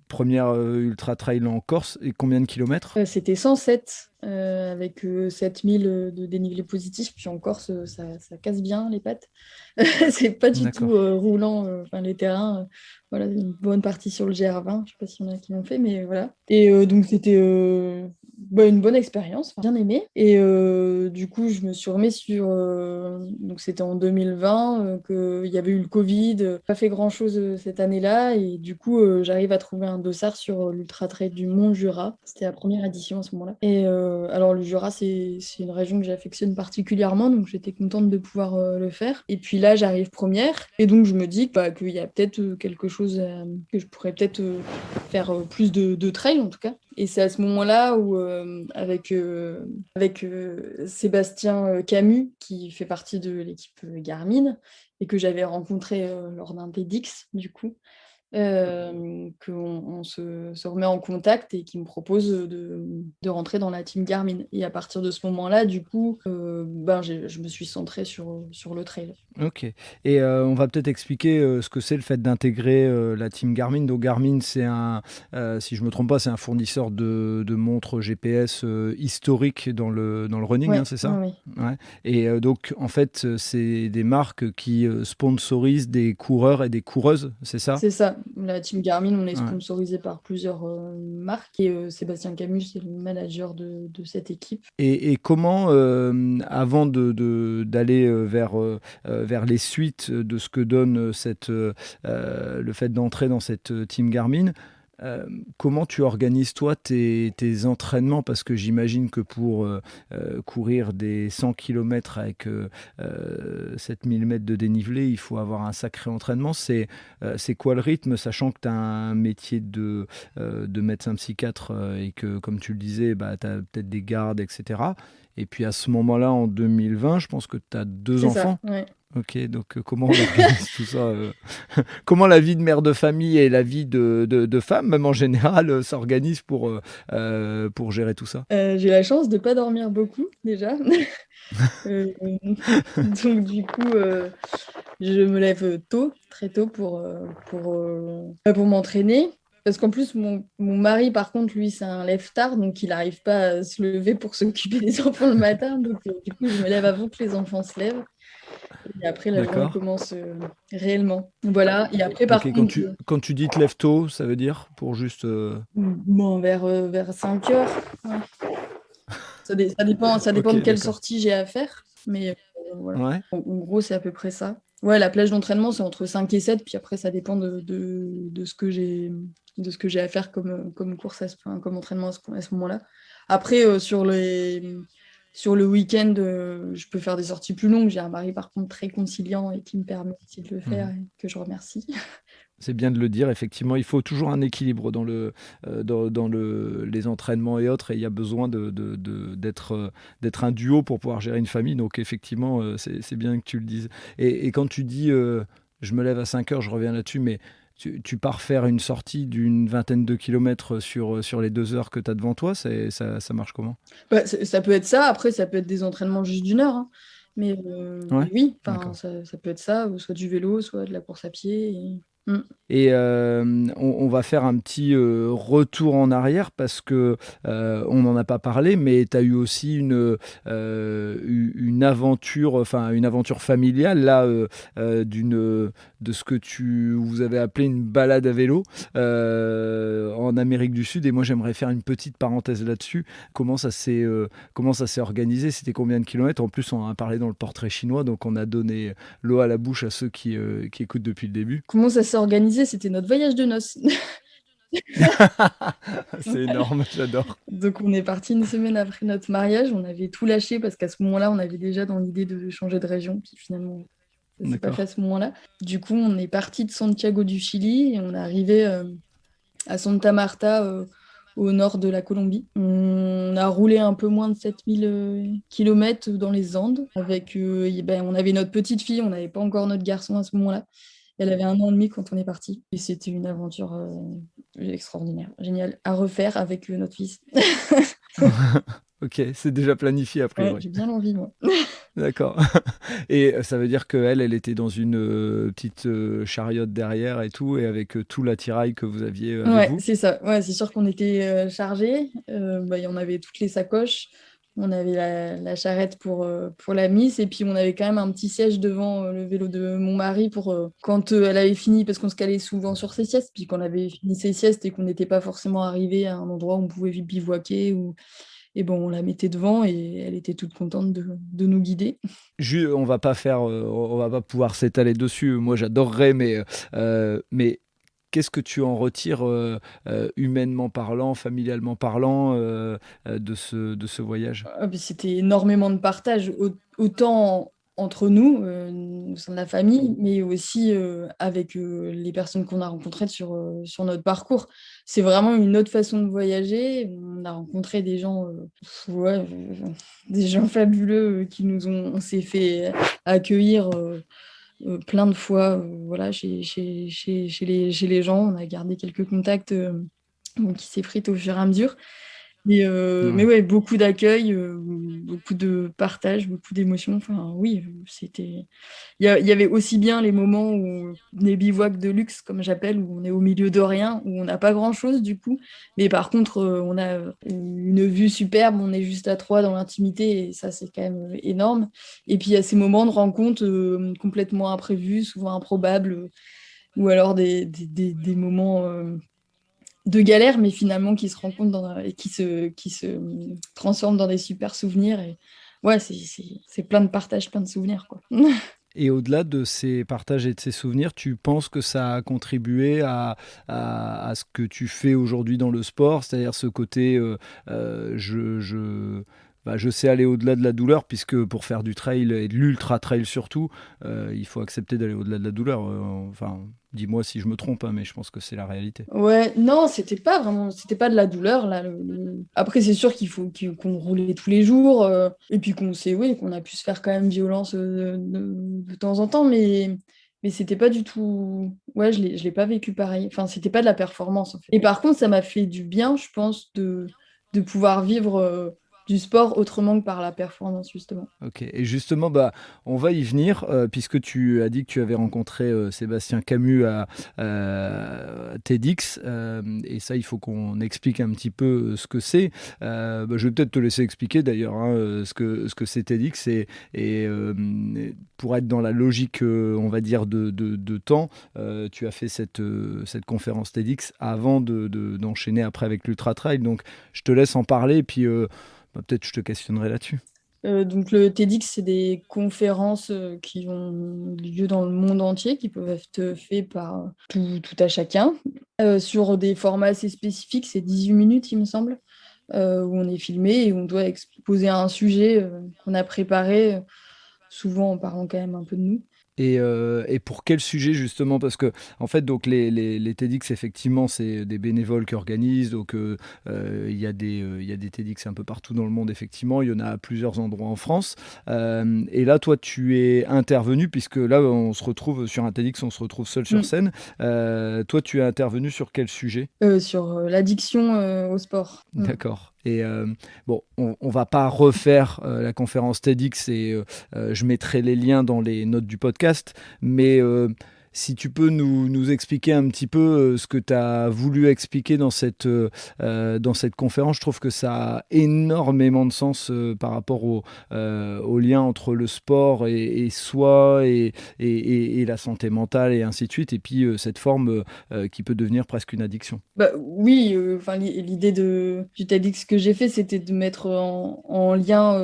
premier ultra trail en Corse. Et combien de kilomètres? C'était 107 avec 7000 de dénivelé positif. Puis en Corse, ça casse bien les pattes. C'est pas du tout D'accord. roulant. Enfin, les terrains, voilà, une bonne partie sur le GR20. Je sais pas s'il y en a qui l'ont fait, mais voilà. Et donc, c'était une bonne expérience. Enfin, bien aimé. Et du coup, je me suis remis sur. Donc, c'était en 2020 qu'il y avait eu le Covid. Pas fait grand-chose cette année-là. Et du coup, j'arrive à trouver un dossard sur l'Ultra Trail du Mont Jura. C'était la première édition à ce moment-là. Et alors, le Jura, c'est une région que j'affectionne particulièrement. Donc, j'étais contente de pouvoir le faire. Et puis là, j'arrive première. Et donc, je me dis qu'il y a peut-être quelque chose que je pourrais peut-être faire plus de trail, en tout cas. Et c'est à ce moment-là où, avec Sébastien Camus, qui fait partie de l'équipe Garmin, et que j'avais rencontré lors d'un TEDx, du coup, qu'on se remet en contact et qui me propose de rentrer dans la team Garmin. Et à partir de ce moment-là, du coup, je me suis centrée sur le trail. Ok. Et on va peut-être expliquer ce que c'est le fait d'intégrer la team Garmin. Donc Garmin, si je me trompe pas, c'est un fournisseur de montres GPS historique dans le running, Ouais, hein, c'est ça? ouais. Ouais. Et donc en fait, c'est des marques qui sponsorisent des coureurs et des coureuses, c'est ça? C'est ça. La team Garmin, on est Ouais. sponsorisé par plusieurs marques et Sébastien Camus, c'est le manager de cette équipe. Et comment, avant d'aller vers les suites de ce que donne le fait d'entrer dans cette team Garmin, comment tu organises toi tes entraînements? Parce que j'imagine que pour courir des 100 km avec 7000 mètres de dénivelé, il faut avoir un sacré entraînement. C'est quoi le rythme, sachant que tu as un métier de médecin psychiatre et que, comme tu le disais, bah, tu as peut-être des gardes, etc. Et puis à ce moment-là, en 2020, je pense que tu as 2 C'est ça, enfants. ouais. Ok, donc comment on organise tout ça Comment la vie de mère de famille et la vie de femme, même en général, s'organise pour gérer tout ça? J'ai la chance de ne pas dormir beaucoup, déjà. Donc, du coup, je me lève tôt, très tôt, pour m'entraîner. Parce qu'en plus, mon mari, par contre, lui, c'est un lève-tard, donc il n'arrive pas à se lever pour s'occuper des enfants le matin. Donc, du coup, je me lève avant que les enfants se lèvent. Et après, la journée D'accord. commence réellement. Voilà. Et après, par Ok, contre, quand tu dis te lèves tôt, ça veut dire pour juste... vers 5 heures. Ouais. Ça dépend Ok, de quelle d'accord. sortie j'ai à faire. Mais voilà. Ouais. En gros, c'est à peu près ça. Ouais, la plage d'entraînement, c'est entre 5 et 7. Puis après, ça dépend de ce que j'ai à faire comme course, comme entraînement à ce moment-là. Après, sur le week-end, je peux faire des sorties plus longues. J'ai un mari, par contre, très conciliant et qui me permet aussi de le faire Mhm. et que je remercie. C'est bien de le dire, effectivement, il faut toujours un équilibre dans les entraînements et autres, et il y a besoin d'être un duo pour pouvoir gérer une famille, donc effectivement, c'est bien que tu le dises. Et quand tu dis, je me lève à 5 heures, je reviens là-dessus, mais tu pars faire une sortie d'une vingtaine de kilomètres sur les 2 heures que tu as devant toi, ça marche comment? Bah, ça peut être ça. Après, ça peut être des entraînements juste d'une heure, hein. Mais Ouais, oui, d'accord. ça peut être ça, ou soit du vélo, soit de la course à pied. Mm. Et on va faire un petit retour en arrière parce que on n'en a pas parlé, mais tu as eu aussi une aventure, enfin une aventure familiale là, de ce que vous avez appelé une balade à vélo en Amérique du Sud. Et moi, j'aimerais faire une petite parenthèse là-dessus. Comment ça s'est organisé? C'était combien de kilomètres? En plus, on en a parlé dans le portrait chinois, donc on a donné l'eau à la bouche à ceux qui écoutent depuis le début. Comment ça s'est organisé? C'était notre voyage de noces. C'est énorme, j'adore. Donc, on est parti une semaine après notre mariage. On avait tout lâché parce qu'à ce moment-là, on avait déjà dans l'idée de changer de région. Puis finalement, ça s'est pas fait à D'accord. ce moment-là. Du coup, on est parti de Santiago du Chili et on est arrivé à Santa Marta, au nord de la Colombie. On a roulé un peu moins de 7000 kilomètres dans les Andes. On avait notre petite fille, on n'avait pas encore notre garçon à ce moment-là. Elle avait 1 an et demi quand on est parti. Et c'était une aventure extraordinaire, géniale, à refaire avec notre fils. Ok, c'est déjà planifié a Ouais, priori. j'ai bien l'envie, moi. D'accord. Et ça veut dire qu'elle, elle était dans une petite chariote derrière et tout, et avec tout l'attirail que vous aviez avec Ouais, vous. c'est ça. Ouais, c'est sûr qu'on était chargés. On avait toutes les sacoches. On avait la charrette pour la mise. Et puis, on avait quand même un petit siège devant le vélo de mon mari pour quand elle avait fini, parce qu'on se calait souvent sur ses siestes. Puis, quand on avait fini ses siestes et qu'on n'était pas forcément arrivé à un endroit où on pouvait bivouaquer, et bon, on la mettait devant et elle était toute contente de nous guider. On va pas pouvoir s'étaler dessus. Moi, j'adorerais, mais qu'est-ce que tu en retires humainement parlant, familialement parlant, de ce voyage? Puis c'était énormément de partage, autant entre nous, au sein de la famille, mais aussi avec les personnes qu'on a rencontrées sur notre parcours. C'est vraiment une autre façon de voyager. On a rencontré des gens, des gens fabuleux on s'est fait accueillir plein de fois, voilà, chez les gens. On a gardé quelques contacts qui s'effritent au fur et à mesure. Mais Ouais. ouais, beaucoup d'accueil, beaucoup de partage, beaucoup d'émotions. Enfin, oui, c'était. Il y avait aussi bien les moments où des bivouacs de luxe, comme j'appelle, où on est au milieu de rien, où on n'a pas grand-chose du coup. Mais par contre, on a une vue superbe, on est juste à trois dans l'intimité, et ça, c'est quand même énorme. Et puis, il y a ces moments de rencontre complètement imprévus, souvent improbables, ou alors des moments de galère, mais finalement qui se rencontrent et qui se transforment dans des super souvenirs. Et ouais, c'est plein de partages, plein de souvenirs, quoi. Et au-delà de ces partages et de ces souvenirs, tu penses que ça a contribué à ce que tu fais aujourd'hui dans le sport, c'est-à-dire ce côté je sais aller au-delà de la douleur, puisque pour faire du trail et de l'ultra trail surtout, il faut accepter d'aller au-delà de la douleur. Enfin, dis-moi si je me trompe, hein, mais je pense que c'est la réalité. Ouais, non, c'était pas de la douleur là. Après, c'est sûr qu'on roulait tous les jours, et puis qu'on sait, oui, qu'on a pu se faire quand même violence de temps en temps, mais c'était pas du tout. Ouais, je l'ai pas vécu pareil. Enfin, c'était pas de la performance en fait. Et par contre, ça m'a fait du bien, je pense, de pouvoir vivre du sport autrement que par la performance, justement. Ok, et justement, on va y venir, puisque tu as dit que tu avais rencontré Sébastien Camus à TEDx, et ça, il faut qu'on explique un petit peu ce que c'est. Je vais peut-être te laisser expliquer d'ailleurs, hein, ce que c'est TEDx, et pour être dans la logique, on va dire, de temps, tu as fait cette conférence TEDx avant d'enchaîner après avec l'Ultra Trail, donc je te laisse en parler, et puis peut-être je te questionnerai là-dessus. Donc le TEDx, c'est des conférences qui ont lieu dans le monde entier, qui peuvent être faites par tout à chacun, sur des formats assez spécifiques, c'est 18 minutes, il me semble, où on est filmé et on doit exposer un sujet qu'on a préparé, souvent en parlant quand même un peu de nous. Et pour quel sujet justement? Parce que en fait, donc les TEDx, effectivement, c'est des bénévoles qui organisent. Donc il y a des TEDx un peu partout dans le monde, effectivement. Il y en a à plusieurs endroits en France. Et là, toi, tu es intervenu, puisque là, on se retrouve sur un TEDx, on se retrouve seul sur scène. Toi, tu es intervenu sur quel sujet? Sur l'addiction au sport. D'accord. Et on va pas refaire la conférence TEDx, et je mettrai les liens dans les notes du podcast, mais si tu peux nous expliquer un petit peu ce que tu as voulu expliquer dans cette conférence, je trouve que ça a énormément de sens par rapport au lien entre le sport et soi, et la santé mentale, et ainsi de suite, et puis cette forme qui peut devenir presque une addiction. Bah, oui, l'idée du TEDx que j'ai fait, c'était de mettre en lien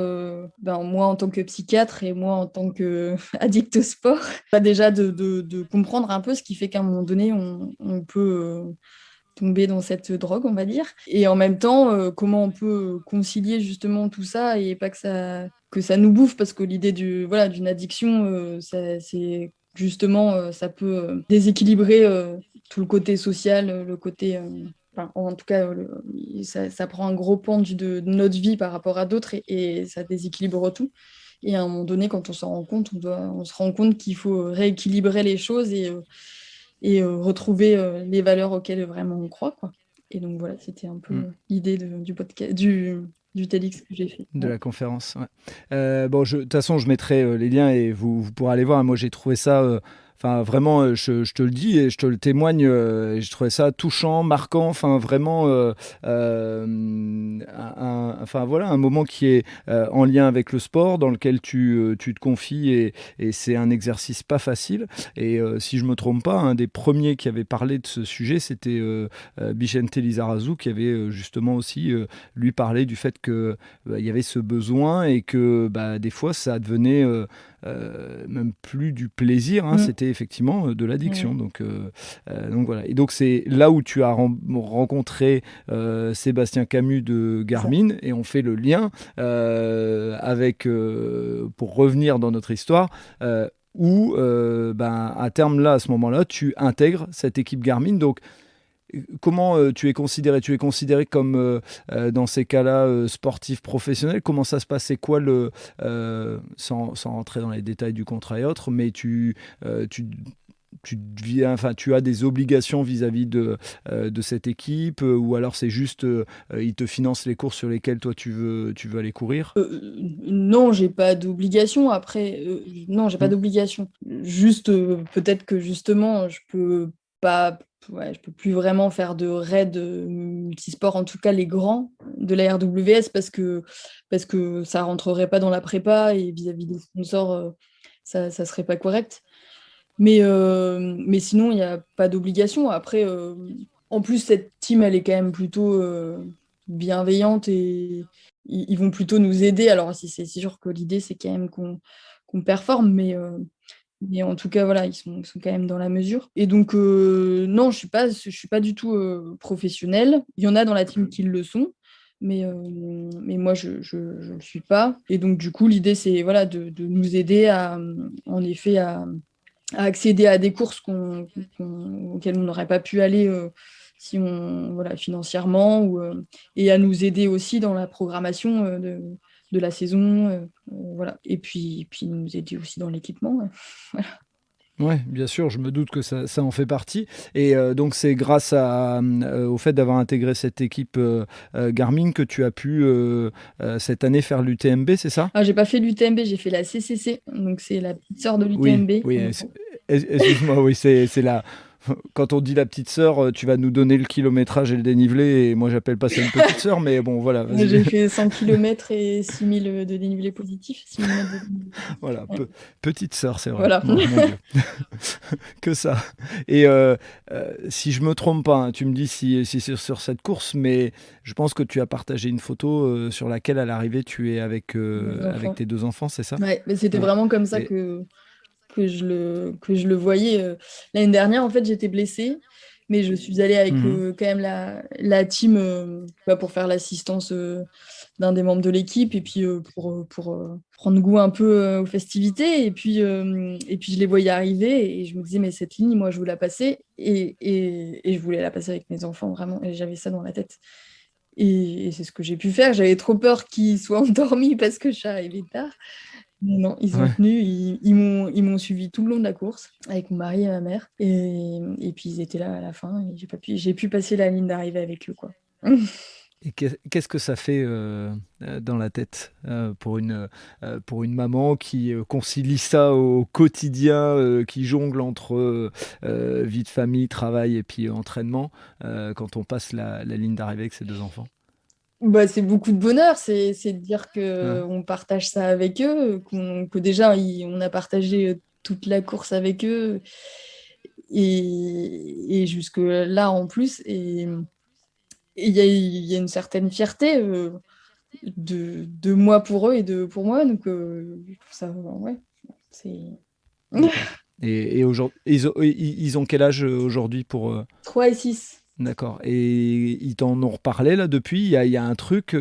moi en tant que psychiatre et moi en tant qu'addict au sport. Déjà de comprendre un peu ce qui fait qu'à un moment donné, on peut tomber dans cette drogue, on va dire. Et en même temps, comment on peut concilier justement tout ça et pas que ça nous bouffe, parce que l'idée d'une addiction, c'est justement, ça peut déséquilibrer tout le côté social, le côté... enfin, en tout cas, ça prend un gros pan de notre vie par rapport à d'autres et ça déséquilibre tout. Et à un moment donné, quand on s'en rend compte, on se rend compte qu'il faut rééquilibrer les choses et retrouver les valeurs auxquelles vraiment on croit, quoi. Et donc voilà, c'était un peu l'idée du podcast, du TEDx que j'ai fait. De la conférence, ouais. Bon, de toute façon, je mettrai les liens et vous pourrez aller voir. Moi, j'ai trouvé ça... Enfin, vraiment, je te le dis et je te le témoigne, je trouvais ça touchant, marquant, enfin, vraiment, enfin, voilà, un moment qui est en lien avec le sport, dans lequel tu te confies et c'est un exercice pas facile. Et si je me trompe pas, un des premiers qui avait parlé de ce sujet, c'était Vicente Lizarazu, qui avait justement aussi, lui, parlé du fait que il y avait ce besoin et que des fois, ça devenait... même plus du plaisir, c'était effectivement de l'addiction. Donc voilà. Et donc c'est là où tu as rencontré Sébastien Camus de Garmin et on fait le lien avec, pour revenir dans notre histoire, où à terme là, à ce moment-là, tu intègres cette équipe Garmin. Donc comment tu es considéré? Tu es considéré comme, dans ces cas-là, sportif professionnel? Comment ça se passe? C'est quoi sans rentrer dans les détails du contrat et autres, mais tu as des obligations vis-à-vis de cette équipe, ou alors c'est juste ils te financent les courses sur lesquelles toi tu veux aller courir? Non, j'ai pas d'obligation. Après, non, j'ai pas d'obligation. Juste, peut-être que justement, je peux plus vraiment faire de raids multisport, en tout cas les grands de la RWS, parce que ça rentrerait pas dans la prépa et vis-à-vis des sponsors, ça serait pas correct. Mais sinon, il n'y a pas d'obligation. Après, en plus, cette team, elle est quand même plutôt bienveillante et ils vont plutôt nous aider. Alors, c'est sûr que l'idée, c'est quand même qu'on performe, mais en tout cas, voilà, ils sont quand même dans la mesure. Et donc, non, je suis pas du tout professionnelle. Il y en a dans la team qui le sont, mais moi, je le suis pas. Et donc, du coup, l'idée, c'est voilà, de nous aider en effet, à accéder à des courses auxquelles on n'aurait pas pu aller si financièrement, et à nous aider aussi dans la programmation de la saison, voilà. Et puis nous aider aussi dans l'équipement. Voilà. Ouais, bien sûr, je me doute que ça en fait partie. Et donc, c'est grâce au fait d'avoir intégré cette équipe Garmin que tu as pu cette année faire l'UTMB, c'est ça? Ah, j'ai pas fait l'UTMB, j'ai fait la CCC, donc c'est la petite sœur de l'UTMB. Oui, excuse-moi, oui, c'est la... Quand on dit la petite sœur, tu vas nous donner le kilométrage et le dénivelé, et moi j'appelle pas ça une petite sœur, mais bon, voilà. Vas-y. J'ai fait 100 km et 6000 de dénivelé positif. 6 000 mètres de dénivelé positif. Voilà, petite sœur, c'est vrai. Voilà. Mon Dieu. Que ça. Et si je me trompe pas, tu me dis si c'est sur cette course, mais je pense que tu as partagé une photo sur laquelle à l'arrivée tu es avec tes 2 enfants, c'est ça? Ouais, mais c'était vraiment comme ça que je le voyais. L'année dernière, en fait, j'étais blessée, mais je suis allée avec quand même la team pour faire l'assistance d'un des membres de l'équipe et puis pour prendre goût un peu aux festivités. Et puis je les voyais arriver et je me disais, mais cette ligne, moi, je veux la passer. Et je voulais la passer avec mes enfants, vraiment. Et j'avais ça dans la tête. Et c'est ce que j'ai pu faire. J'avais trop peur qu'ils soient endormis parce que je suis arrivée tard. Mais non, ils ont tenu, ils m'ont suivi tout le long de la course avec mon mari et ma mère. Et puis ils étaient là à la fin et j'ai pu passer la ligne d'arrivée avec eux, quoi. Et qu'est-ce que ça fait dans la tête pour une maman qui concilie ça au quotidien, qui jongle entre vie de famille, travail et puis entraînement, quand on passe la ligne d'arrivée avec ses 2 enfants? C'est beaucoup de bonheur, c'est de dire qu'on partage ça avec eux, que déjà on a partagé toute la course avec eux et jusque là en plus. Et il y a une certaine fierté de moi pour eux et pour moi, donc je trouve ça, ouais, c'est... Et aujourd'hui, ils ont quel âge aujourd'hui pour 3 et 6. D'accord. Et ils t'en ont reparlé là depuis? Il y a un truc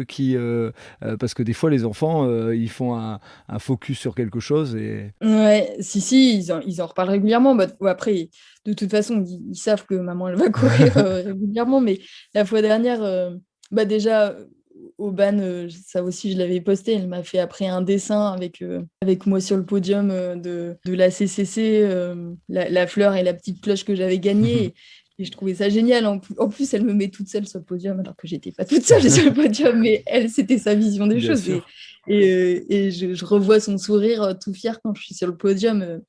parce que des fois les enfants, ils font un focus sur quelque chose et Ouais, si, ils en reparlent régulièrement. Bah, ou après, de toute façon, ils savent que maman, elle va courir régulièrement. Mais la fois dernière, bah déjà, Aubane, ça aussi, je l'avais posté. Elle m'a fait après un dessin avec moi sur le podium de la CCC, la fleur et la petite cloche que j'avais gagnée. Et je trouvais ça génial. En plus, elle me met toute seule sur le podium, alors que j'étais pas toute seule sur le podium, mais elle, c'était sa vision des bien choses. sûr. Et je revois son sourire tout fier quand je suis sur le podium.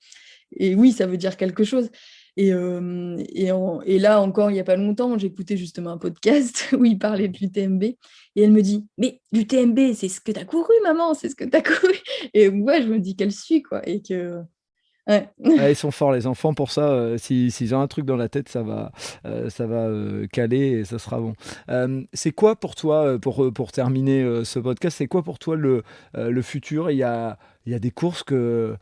Et oui, ça veut dire quelque chose. Et là, encore, il n'y a pas longtemps, j'écoutais justement un podcast où il parlait de l'UTMB. Et elle me dit, mais l'UTMB, c'est ce que tu as couru, maman, c'est ce que tu as couru. Et moi, je me dis qu'elle suit, quoi. Et que... Ouais. Ah, ils sont forts les enfants pour ça, s'ils ont un truc dans la tête, ça va caler et ça sera bon. C'est quoi pour toi, pour terminer ce podcast, c'est quoi pour toi le futur? Il y a des courses que,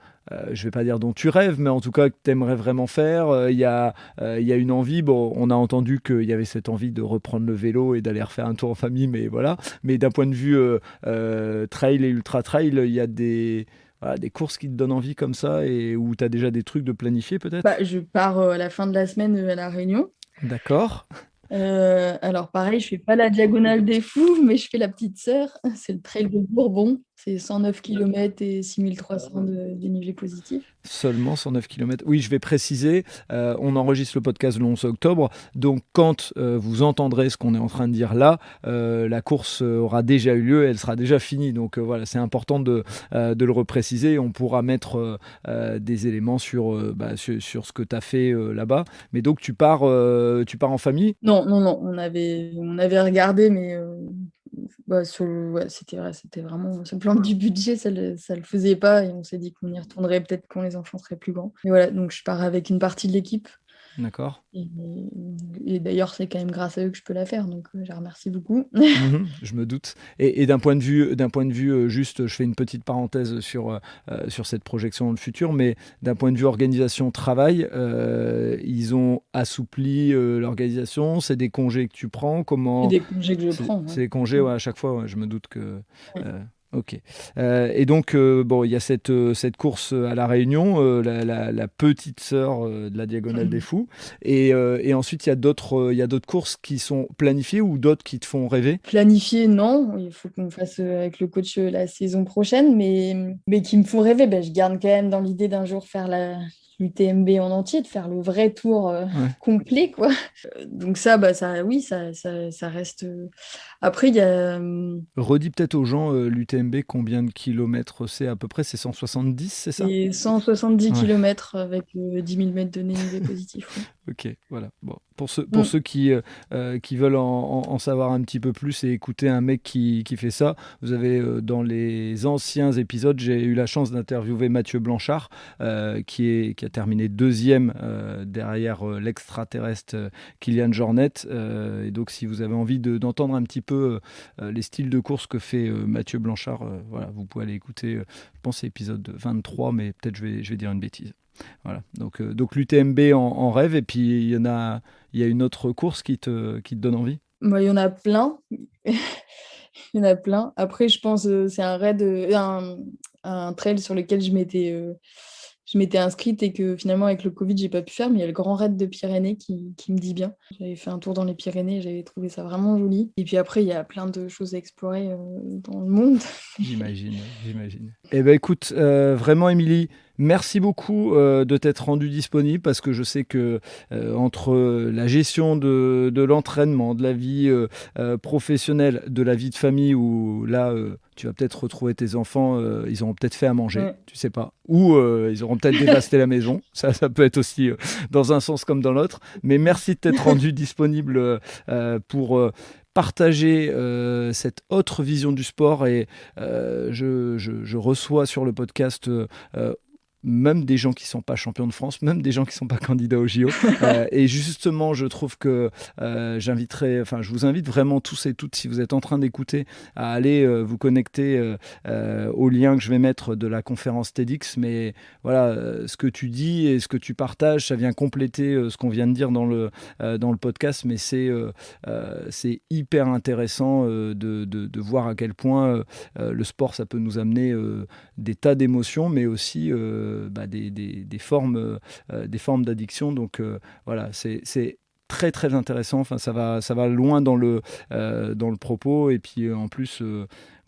je vais pas dire dont tu rêves, mais en tout cas que tu aimerais vraiment faire. Il y a une envie, bon, on a entendu qu'il y avait cette envie de reprendre le vélo et d'aller refaire un tour en famille, mais voilà. Mais d'un point de vue trail et ultra trail, il y a des courses qui te donnent envie comme ça et où tu as déjà des trucs de planifier peut-être? Bah, je pars à la fin de la semaine à La Réunion. D'accord. Alors pareil, je fais pas la diagonale des fous, mais je fais la petite sœur. C'est le trail de Bourbon. C'est 109 km et 6300 de dénivelé positif. Seulement 109 km. Oui, je vais préciser, on enregistre le podcast le 11 octobre, donc quand vous entendrez ce qu'on est en train de dire là, la course aura déjà eu lieu, elle sera déjà finie. Donc voilà, c'est important de le repréciser et on pourra mettre des éléments sur ce que tu as fait là-bas. Mais donc tu pars en famille? Non, on avait regardé, mais bah, ouais, c'était vraiment sur le plan du budget, ça le faisait pas, et on s'est dit qu'on y retournerait peut-être quand les enfants seraient plus grands. Et voilà, donc je pars avec une partie de l'équipe. D'accord. Et d'ailleurs, c'est quand même grâce à eux que je peux la faire, donc je les remercie beaucoup. Je me doute. Et d'un point de vue, juste, je fais une petite parenthèse sur cette projection dans le futur, mais d'un point de vue organisation travail, ils ont assoupli l'organisation. C'est des congés que tu prends. C'est Comment? des congés que je prends. C'est des congés, ouais, à chaque fois. Ouais, je me doute que. Ouais. Ok. Et donc, bon, il y a cette course à La Réunion, la petite sœur de la Diagonale des Fous. Et ensuite, il y a d'autres courses qui sont planifiées ou d'autres qui te font rêver? Planifier, non. Il faut qu'on fasse avec le coach la saison prochaine, mais qui me font rêver. Ben, je garde quand même dans l'idée d'un jour faire l'UTMB en entier, de faire le vrai tour complet, quoi. Donc ça, bah, oui, ça reste... Après, il y a... Redis peut-être aux gens l'UTMB, combien de kilomètres c'est à peu près? C'est 170, c'est ça? Et 170 Ouais. km avec 10 000 mètres de dénivelé positif. Ouais. Ok, voilà. Bon, pour ceux qui veulent en savoir un petit peu plus et écouter un mec qui fait ça, vous avez dans les anciens épisodes, j'ai eu la chance d'interviewer Mathieu Blanchard, qui a terminé deuxième derrière l'extraterrestre Kylian Jornet. Et donc, si vous avez envie d'entendre un petit peu les styles de course que fait Mathieu Blanchard, voilà, vous pouvez aller écouter, je pense c'est épisode 23, mais peut-être je vais dire une bêtise. Voilà, donc l'UTMB en rêve, et puis il y a une autre course qui te donne envie? Bah, il y en a plein. Il y en a plein. Après, je pense c'est un trail sur lequel je m'étais inscrite et que finalement, avec le Covid, j'ai pas pu faire. Mais il y a le Grand Raid de Pyrénées qui me dit bien. J'avais fait un tour dans les Pyrénées, j'avais trouvé ça vraiment joli. Et puis après, il y a plein de choses à explorer dans le monde. J'imagine. Eh ben écoute, vraiment Émilie, merci beaucoup de t'être rendue disponible, parce que je sais que entre la gestion de l'entraînement, de la vie professionnelle, de la vie de famille, où là tu vas peut-être retrouver tes enfants, ils auront peut-être fait à manger, Ouais. tu sais pas, ou ils auront peut-être dévasté la maison, ça peut être aussi dans un sens comme dans l'autre, mais merci de t'être rendue disponible pour partager cette autre vision du sport. Et je reçois sur le podcast même des gens qui ne sont pas champions de France, même des gens qui ne sont pas candidats au JO. Et justement, je trouve que je vous invite vraiment tous et toutes, si vous êtes en train d'écouter, à aller vous connecter au lien que je vais mettre de la conférence TEDx. Mais voilà, ce que tu dis et ce que tu partages, ça vient compléter ce qu'on vient de dire dans le podcast, mais c'est hyper intéressant de voir à quel point le sport, ça peut nous amener des tas d'émotions, mais aussi des formes d'addiction. Donc voilà, c'est très très intéressant. Enfin, ça va loin dans le propos. Et puis en plus,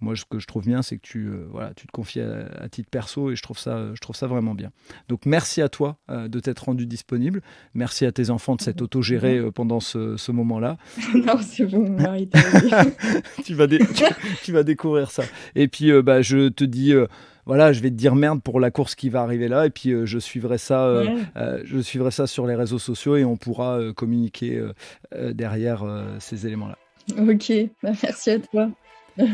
moi, ce que je trouve bien, c'est que tu te confies à titre perso, et je trouve ça vraiment bien. Donc merci à toi de t'être rendu disponible. Merci à tes enfants de s'être autogérés pendant ce moment-là. Non, c'est bon, arrêtez. tu vas découvrir ça. Et puis je te dis. Je vais te dire merde pour la course qui va arriver là, et puis je suivrai ça sur les réseaux sociaux, et on pourra communiquer derrière ces éléments-là. Ok, merci à toi.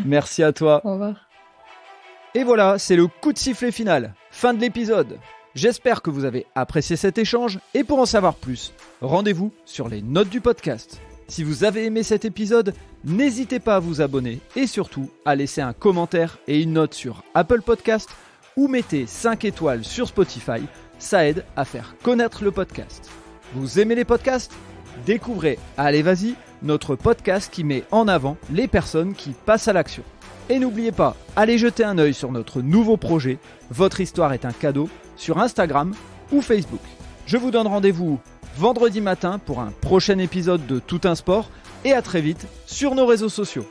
Merci à toi. Au revoir. Et voilà, c'est le coup de sifflet final. Fin de l'épisode. J'espère que vous avez apprécié cet échange, et pour en savoir plus, rendez-vous sur les notes du podcast. Si vous avez aimé cet épisode, n'hésitez pas à vous abonner et surtout à laisser un commentaire et une note sur Apple Podcast ou mettez 5 étoiles sur Spotify, ça aide à faire connaître le podcast. Vous aimez les podcasts ? Découvrez Allez Vas-y, notre podcast qui met en avant les personnes qui passent à l'action. Et n'oubliez pas, allez jeter un œil sur notre nouveau projet, Votre histoire est un cadeau, sur Instagram ou Facebook. Je vous donne rendez-vous vendredi matin pour un prochain épisode de Tout un sport, et à très vite sur nos réseaux sociaux.